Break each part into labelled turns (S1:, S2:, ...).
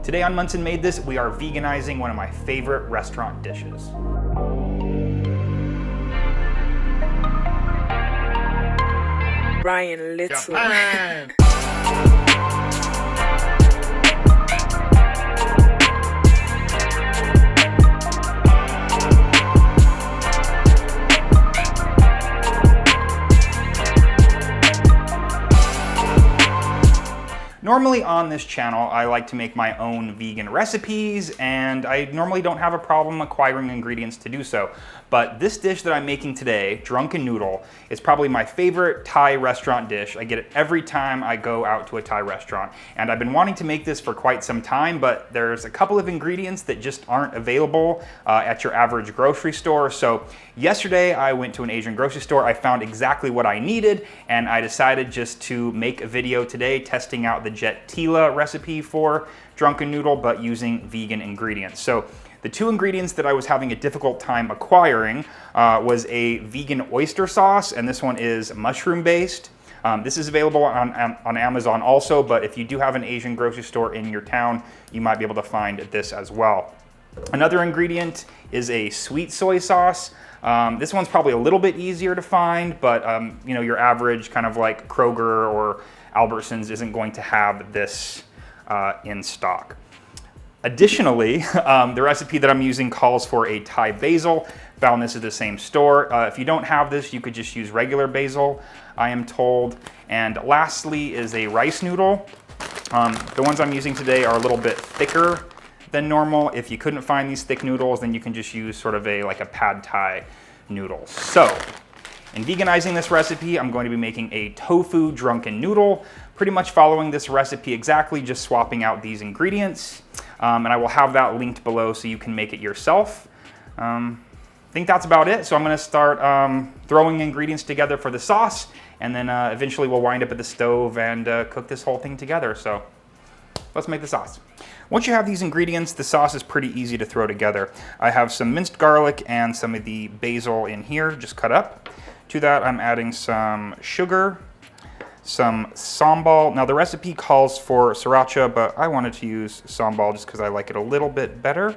S1: Today on Monson Made This, we are veganizing one of my favorite restaurant dishes.
S2: Brian Little.
S3: Japan.
S1: Normally on this channel, I like to make my own vegan recipes, and I normally don't have a problem acquiring ingredients to do so. But this dish that I'm making today, Drunken Noodle, is probably my favorite Thai restaurant dish. I get it every time I go out to a Thai restaurant. And I've been wanting to make this for quite some time, but there's a couple of ingredients that just aren't available at your average grocery store. So yesterday I went to an Asian grocery store, I found exactly what I needed, and I decided just to make a video today testing out the Jet Tila recipe for Drunken Noodle, but using vegan ingredients. So the two ingredients that I was having a difficult time acquiring was a vegan oyster sauce, and this one is mushroom based. This is available on Amazon also, but if you do have an Asian grocery store in your town, you might be able to find this as well. Another ingredient is a sweet soy sauce. This one's probably a little bit easier to find, but you know, your average kind of like Kroger or Albertsons isn't going to have this in stock. Additionally, the recipe that I'm using calls for a Thai basil. Found this at the same store. If you don't have this, you could just use regular basil, I am told. And lastly is a rice noodle. The ones I'm using today are a little bit thicker than normal. If you couldn't find these thick noodles, then you can just use sort of like a pad Thai noodle. So, in veganizing this recipe, I'm going to be making a tofu drunken noodle, pretty much following this recipe exactly, just swapping out these ingredients. And I will have that linked below so you can make it yourself. I think that's about it. So I'm gonna start throwing ingredients together for the sauce, and then eventually we'll wind up at the stove and cook this whole thing together. So let's make the sauce. Once you have these ingredients, the sauce is pretty easy to throw together. I have some minced garlic and some of the basil in here, just cut up. To that, I'm adding some sugar, some sambal. Now the recipe calls for sriracha, but I wanted to use sambal just because I like it a little bit better.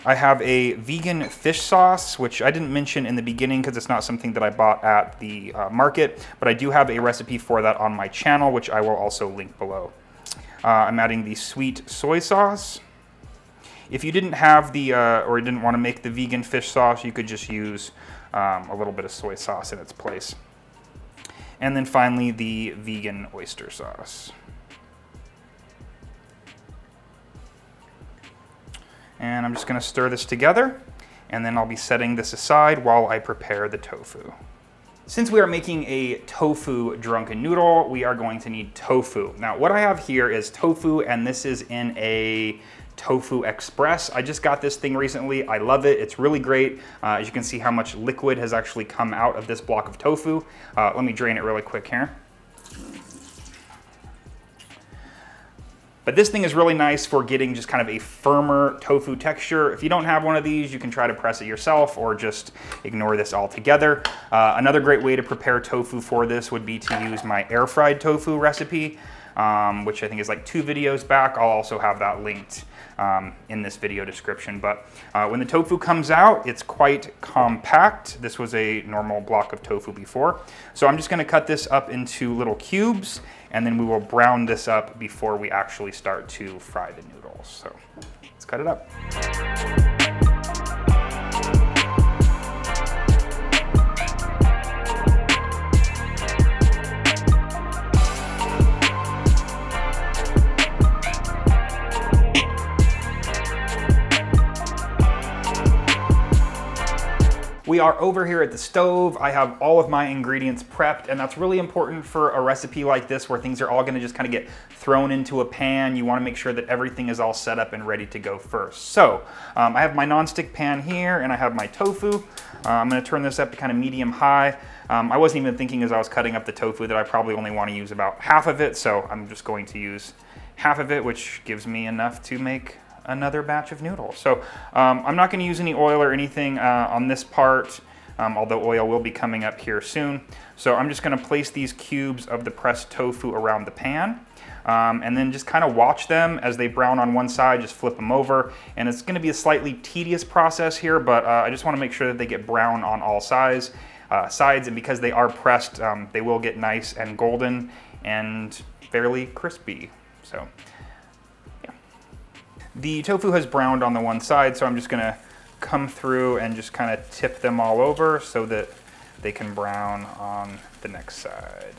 S1: I have a vegan fish sauce, which I didn't mention in the beginning because it's not something that I bought at the market, but I do have a recipe for that on my channel, which I will also link below. I'm adding the sweet soy sauce. If you didn't have the, or didn't want to make the vegan fish sauce, you could just use a little bit of soy sauce in its place. And then finally, the vegan oyster sauce. And I'm just gonna stir this together, and then I'll be setting this aside while I prepare the tofu. Since we are making a tofu drunken noodle, we are going to need tofu. Now, what I have here is tofu, and this is in a Tofu Express. I just got this thing recently. I love it. It's really great. As you can see how much liquid has actually come out of this block of tofu. Let me drain it really quick here. But this thing is really nice for getting just kind of a firmer tofu texture. If you don't have one of these, you can try to press it yourself or just ignore this altogether. Another great way to prepare tofu for this would be to use my air fried tofu recipe, which I think is like 2 videos back. I'll also have that linked in this video description. But when the tofu comes out, it's quite compact. This was a normal block of tofu before. So I'm just gonna cut this up into little cubes, and then we will brown this up before we actually start to fry the noodles. So let's cut it up. We are over here at the stove. I have all of my ingredients prepped, and that's really important for a recipe like this where things are all gonna just kind of get thrown into a pan. You wanna make sure that everything is all set up and ready to go first. So I have my nonstick pan here, and I have my tofu. I'm gonna turn this up to kind of medium high. I wasn't even thinking as I was cutting up the tofu that I probably only wanna use about half of it, so I'm just going to use half of it, which gives me enough to make another batch of noodles. So I'm not going to use any oil or anything on this part, although oil will be coming up here soon. So I'm just going to place these cubes of the pressed tofu around the pan. and then just kind of watch them as they brown on one side, just flip them over. And it's gonna be a slightly tedious process here, but I just wanna make sure that they get brown on all sides, and because they are pressed, they will get nice and golden and fairly crispy. So, yeah. The tofu has browned on the one side, so I'm just gonna come through and just kind of tip them all over so that they can brown on the next side.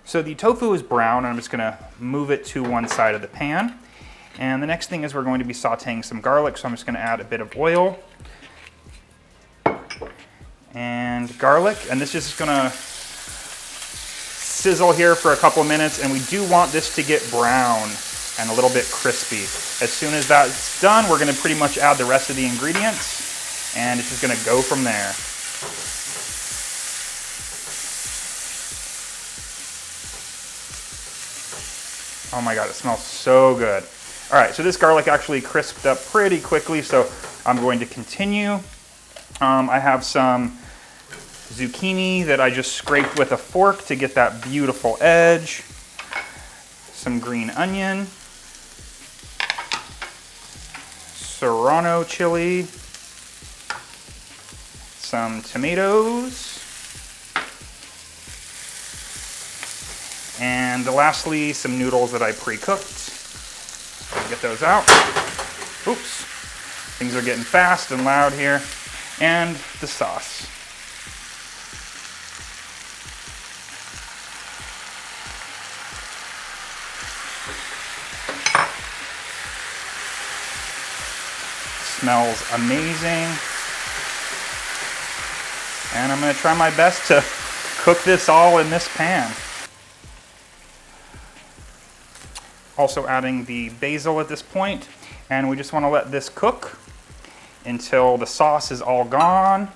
S1: So the tofu is brown, and I'm just gonna move it to one side of the pan. And the next thing is we're going to be sauteing some garlic, so I'm just gonna add a bit of oil and garlic, and this is just gonna sizzle here for a couple of minutes, and we do want this to get brown and a little bit crispy. As soon as that's done, we're gonna pretty much add the rest of the ingredients, and it's just gonna go from there. Oh my God, it smells so good. All right, so this garlic actually crisped up pretty quickly, so I'm going to continue. I have some zucchini that I just scraped with a fork to get that beautiful edge. Some green onion. Serrano chili. Some tomatoes. And lastly, some noodles that I pre-cooked. Get those out. Oops. Things are getting fast and loud here. And the sauce. Smells amazing. And I'm going to try my best to cook this all in this pan. Also adding the basil at this point, and we just want to let this cook until the sauce is all gone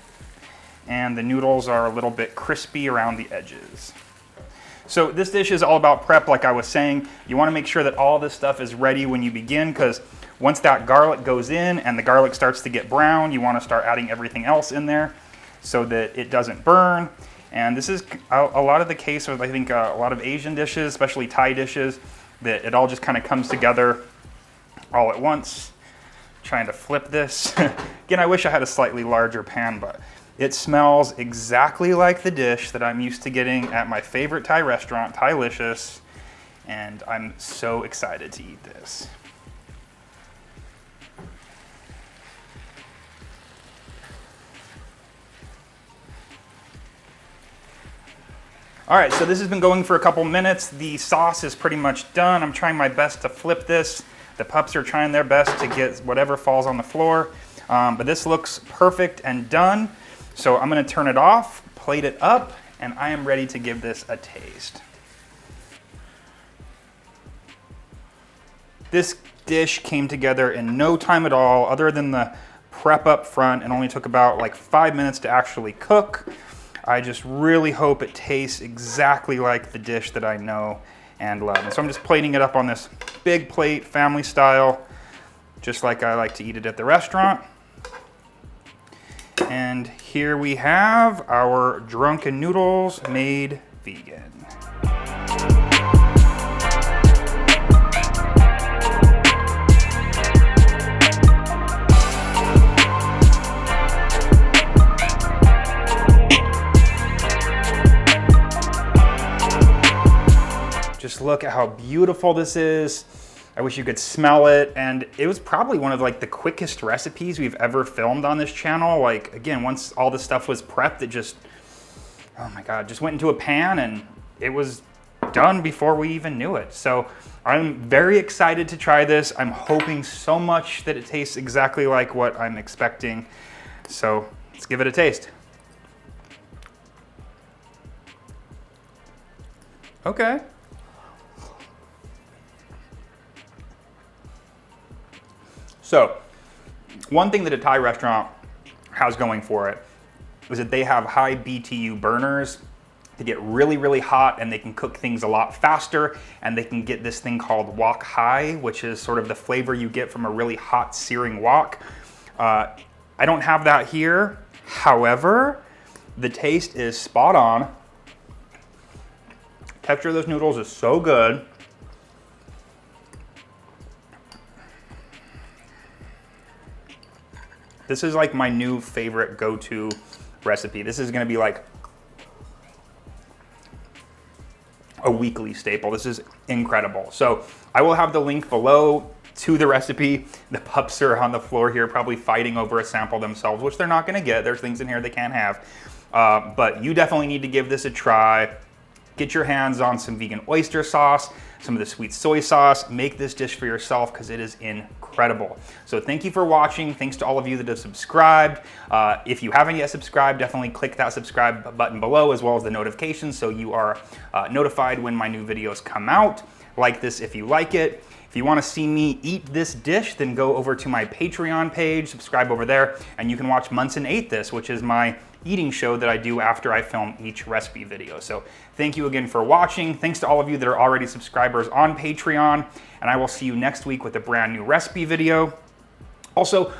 S1: and the noodles are a little bit crispy around the edges. So this dish is all about prep, like I was saying. You want to make sure that all this stuff is ready when you begin, because once that garlic goes in and the garlic starts to get brown, you want to start adding everything else in there so that it doesn't burn. And this is a lot of the case with, I think, a lot of Asian dishes, especially Thai dishes, that it all just kind of comes together all at once. Trying to flip this. Again, I wish I had a slightly larger pan, but it smells exactly like the dish that I'm used to getting at my favorite Thai restaurant, Thailicious, and I'm so excited to eat this. All right, so this has been going for a couple minutes. The sauce is pretty much done. I'm trying my best to flip this. The pups are trying their best to get whatever falls on the floor. But this looks perfect and done. So I'm gonna turn it off, plate it up, and I am ready to give this a taste. This dish came together in no time at all, other than the prep up front, and only took about like 5 minutes to actually cook. I just really hope it tastes exactly like the dish that I know and love. And so I'm just plating it up on this big plate, family style, just like I like to eat it at the restaurant. And here we have our Drunken Noodles made vegan. Just look at how beautiful this is. I wish you could smell it. And it was probably one of like the quickest recipes we've ever filmed on this channel. Like, again, once all the stuff was prepped, it just, oh my God, just went into a pan and it was done before we even knew it. So I'm very excited to try this. I'm hoping so much that it tastes exactly like what I'm expecting. So let's give it a taste. Okay. So, one thing that a Thai restaurant has going for it is that they have high BTU burners to get really, really hot, and they can cook things a lot faster, and they can get this thing called wok hai, which is sort of the flavor you get from a really hot searing wok. I don't have that here. However, The taste is spot on. Texture of those noodles is so good. This is like my new favorite go-to recipe. This is gonna be like a weekly staple. This is incredible. So I will have the link below to the recipe. The pups are on the floor here probably fighting over a sample themselves, which they're not gonna get. There's things in here they can't have. But you definitely need to give this a try. Get your hands on some vegan oyster sauce, some of the sweet soy sauce. Make this dish for yourself because it is incredible. So thank you for watching. Thanks to all of you that have subscribed. If you haven't yet subscribed, definitely click that subscribe button below as well as the notifications so you are notified when my new videos come out. Like this if you like it. If you want to see me eat this dish, then go over to my Patreon page, subscribe over there, and you can watch Monson Ate This, which is my eating show that I do after I film each recipe video. So thank you again for watching. Thanks to all of you that are already subscribers on Patreon, and I will see you next week with a brand new recipe video. Also,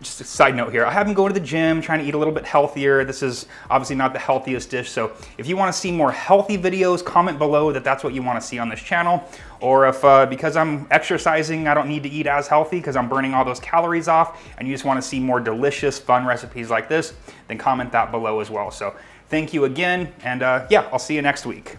S1: just a side note here, I have been going to the gym, trying to eat a little bit healthier. This is obviously not the healthiest dish, so if you want to see more healthy videos, comment below that that's what you want to see on this channel. Or if, because I'm exercising, I don't need to eat as healthy because I'm burning all those calories off, and you just want to see more delicious, fun recipes like this, then comment that below as well. So thank you again, and yeah, I'll see you next week.